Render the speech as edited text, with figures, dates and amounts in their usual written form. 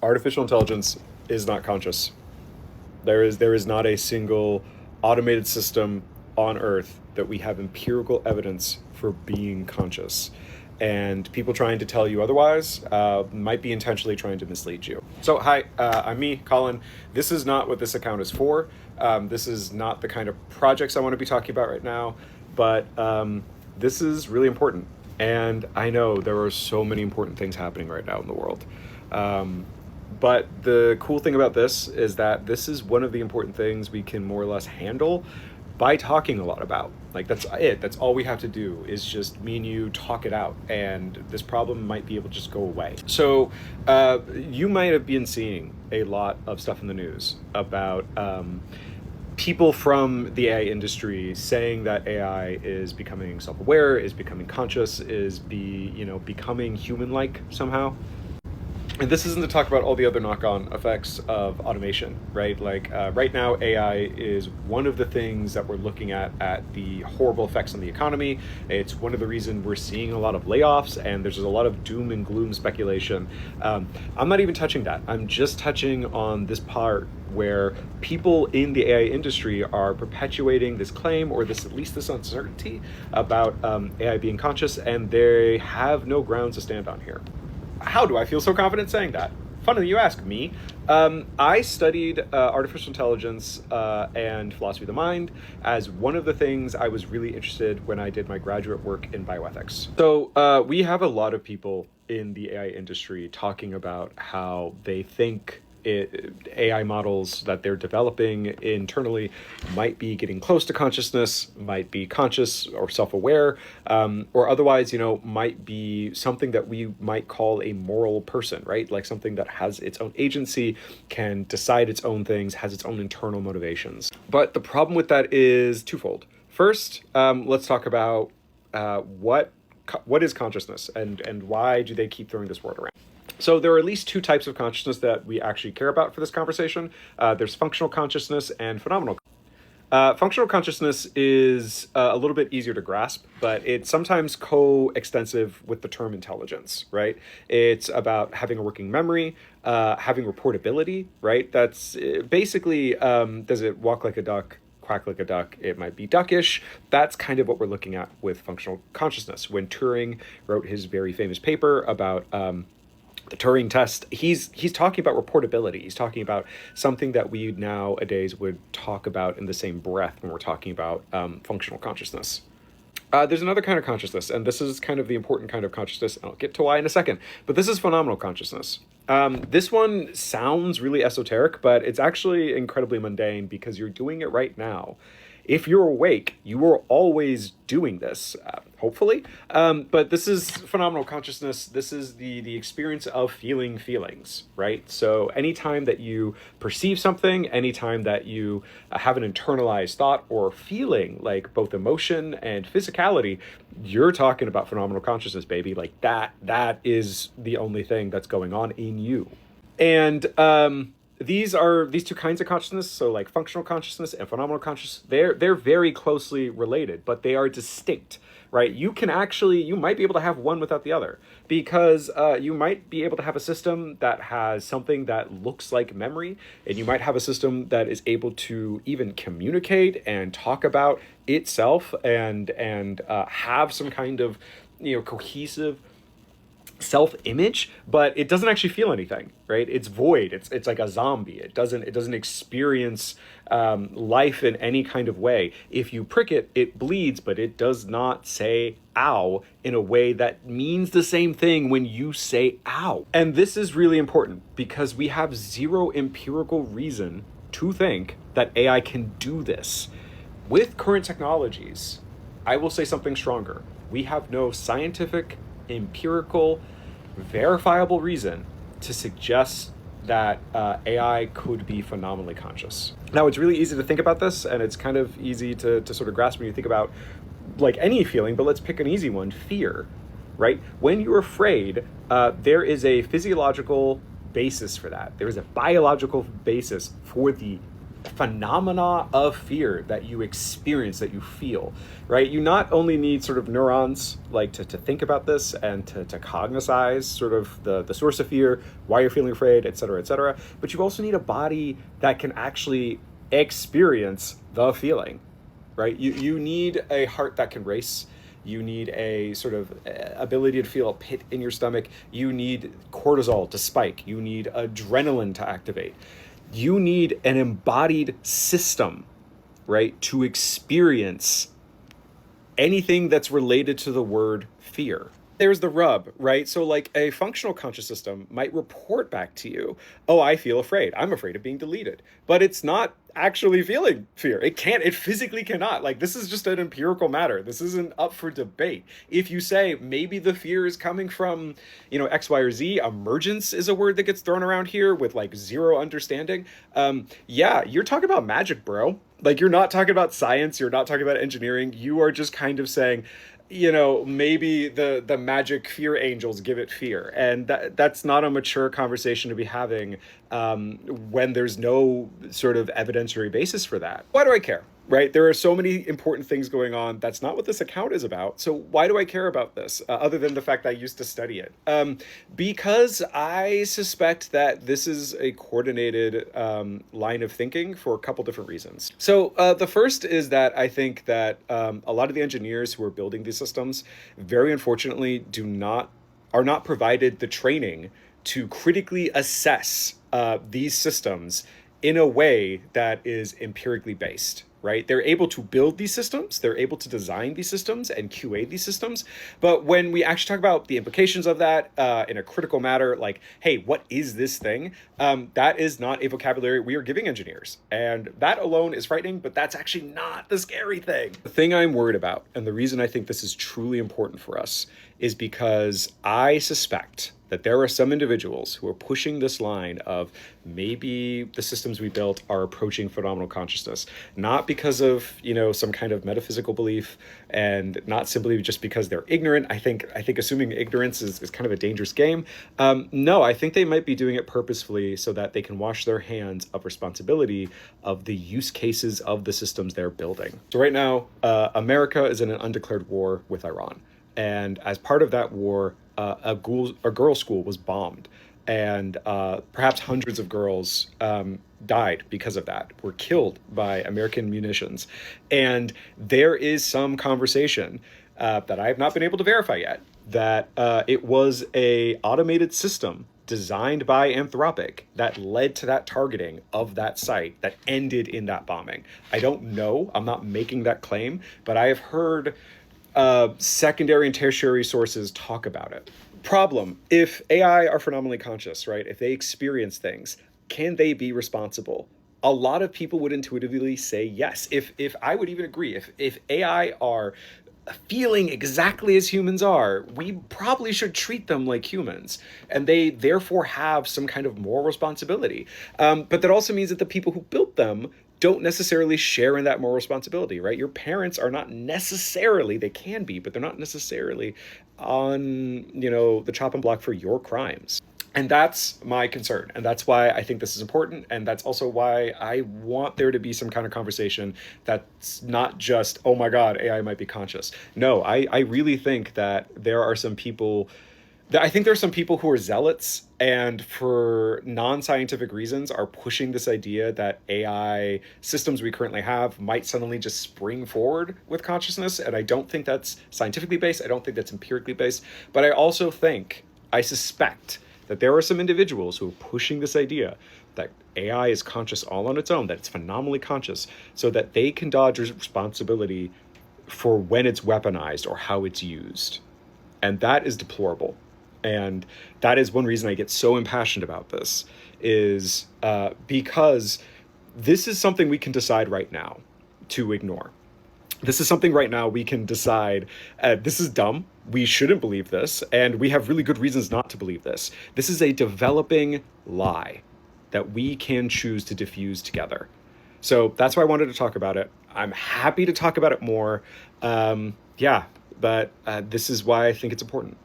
Artificial intelligence is not conscious. There is not a single automated system on Earth that we have empirical evidence for being conscious. And people trying to tell you otherwise might be intentionally trying to mislead you. So, hi, I'm me, Colin. This is not what this account is for. This is not the kind of projects I want to be talking about right now, but this is really important. And I know there are so many important things happening right now in the world. But the cool thing about this is that this is one of the important things we can more or less handle by talking a lot about. Like, that's it. That's all we have to do is just me and you talk it out, and this problem might be able to just go away. So you might have been seeing a lot of stuff in the news about people from the AI industry saying that AI is becoming self-aware, is becoming conscious, is becoming human-like somehow. And this isn't to talk about all the other knock-on effects of automation, right? Like right now, AI is one of the things that we're looking at the horrible effects on the economy. It's one of the reasons we're seeing a lot of layoffs, and there's a lot of doom and gloom speculation. I'm not even touching that. I'm just touching on this part where people in the AI industry are perpetuating this claim, or at least this uncertainty about AI being conscious, and they have no grounds to stand on here. How do I feel so confident saying that? Funny you ask me. I studied artificial intelligence and philosophy of the mind as one of the things I was really interested when I did my graduate work in bioethics. So we have a lot of people in the AI industry talking about how they think AI models that they're developing internally might be getting close to consciousness, might be conscious or self-aware, or otherwise, might be something that we might call a moral person, right? Like something that has its own agency, can decide its own things, has its own internal motivations. But the problem with that is twofold. First, let's talk about what is consciousness and why do they keep throwing this word around? So there are at least two types of consciousness that we actually care about for this conversation. There's functional consciousness and phenomenal. Functional consciousness is a little bit easier to grasp, but it's sometimes co-extensive with the term intelligence, right? It's about having a working memory, having reportability, right? That's basically, does it walk like a duck? Quack like a duck, it might be duckish. That's kind of what we're looking at with functional consciousness. When Turing wrote his very famous paper about the Turing test, he's talking about reportability. He's talking about something that we nowadays would talk about in the same breath when we're talking about functional consciousness. There's another kind of consciousness, and this is kind of the important kind of consciousness. I'll get to why in a second, but this is phenomenal consciousness. This one sounds really esoteric, but it's actually incredibly mundane because you're doing it right now. If you're awake, you are always doing this, hopefully. But this is phenomenal consciousness. This is the experience of feeling feelings, right? So anytime that you perceive something, anytime that you have an internalized thought or feeling, like both emotion and physicality, you're talking about phenomenal consciousness, baby. Like that is the only thing that's going on in you. And these two kinds of consciousness, so like functional consciousness and phenomenal consciousness, they're very closely related, but they are distinct, right? You might be able to have one without the other, because you might be able to have a system that has something that looks like memory, and you might have a system that is able to even communicate and talk about itself and have some kind of cohesive self-image, but it doesn't actually feel anything, right? It's void. It's like a zombie. It doesn't experience life in any kind of way. If you prick it, it bleeds, but it does not say ow in a way that means the same thing when you say ow. And this is really important because we have zero empirical reason to think that AI can do this. With current technologies, I will say something stronger. We have no scientific, empirical, verifiable reason to suggest that AI could be phenomenally conscious. Now, it's really easy to think about this, and it's kind of easy to sort of grasp when you think about like any feeling, but let's pick an easy one, fear, right? When you're afraid, there is a physiological basis for that. There is a biological basis for the phenomena of fear that you experience, that you feel, right? You not only need sort of neurons like to think about this and to cognize sort of the source of fear, why you're feeling afraid, et cetera, but you also need a body that can actually experience the feeling, right? You need a heart that can race. You need a sort of ability to feel a pit in your stomach. You need cortisol to spike. You need adrenaline to activate. You need an embodied system, right, to experience anything that's related to the word fear. There's the rub, right? So, like, a functional conscious system might report back to you, oh, I feel afraid. I'm afraid of being deleted. But it's not actually feeling fear. It can't, it physically cannot. Like, this is just an empirical matter. This isn't up for debate. If you say maybe the fear is coming from, X, Y, or Z, emergence is a word that gets thrown around here with like zero understanding. Yeah, you're talking about magic, bro. Like, you're not talking about science. You're not talking about engineering. You are just kind of saying, maybe the magic fear angels give it fear, and that's not a mature conversation to be having when there's no sort of evidentiary basis for that. Why do I care? Right? There are so many important things going on. That's not what this account is about. So why do I care about this, other than the fact that I used to study it? Because I suspect that this is a coordinated line of thinking for a couple different reasons. So the first is that I think that a lot of the engineers who are building these systems, very unfortunately, are not provided the training to critically assess these systems in a way that is empirically based, right? They're able to build these systems, they're able to design these systems and QA these systems. But when we actually talk about the implications of that in a critical matter, like, hey, what is this thing? That is not a vocabulary we are giving engineers. And that alone is frightening, but that's actually not the scary thing. The thing I'm worried about, and the reason I think this is truly important for us, is because I suspect that there are some individuals who are pushing this line of maybe the systems we built are approaching phenomenal consciousness, not because of, some kind of metaphysical belief, and not simply just because they're ignorant. I think assuming ignorance is kind of a dangerous game. No, I think they might be doing it purposefully so that they can wash their hands of responsibility of the use cases of the systems they're building. So right now, America is in an undeclared war with Iran. And as part of that war, a girls' school was bombed, and perhaps hundreds of girls died because of that, were killed by American munitions. And there is some conversation that I have not been able to verify yet, that it was a automated system designed by Anthropic that led to that targeting of that site that ended in that bombing. I don't know. I'm not making that claim, but I have heard secondary and tertiary sources talk about it. Problem: if AI are phenomenally conscious, right? If they experience things, can they be responsible? A lot of people would intuitively say yes. If I would even agree, if AI are feeling exactly as humans are, we probably should treat them like humans, and they therefore have some kind of moral responsibility. But that also means that the people who built them don't necessarily share in that moral responsibility, right? Your parents are not necessarily, they can be, but they're not necessarily on, the chopping block for your crimes. And that's my concern. And that's why I think this is important. And that's also why I want there to be some kind of conversation that's not just, oh my God, AI might be conscious. No, I really think that there are some people, I think there are some people who are zealots and for non-scientific reasons are pushing this idea that AI systems we currently have might suddenly just spring forward with consciousness. And I don't think that's scientifically based. I don't think that's empirically based. But I suspect that there are some individuals who are pushing this idea that AI is conscious all on its own, that it's phenomenally conscious, so that they can dodge responsibility for when it's weaponized or how it's used. And that is deplorable. And that is one reason I get so impassioned about this, is because this is something we can decide right now to ignore. This is something right now we can decide, this is dumb, we shouldn't believe this, and we have really good reasons not to believe this. This is a developing lie that we can choose to diffuse together. So that's why I wanted to talk about it. I'm happy to talk about it more. But this is why I think it's important.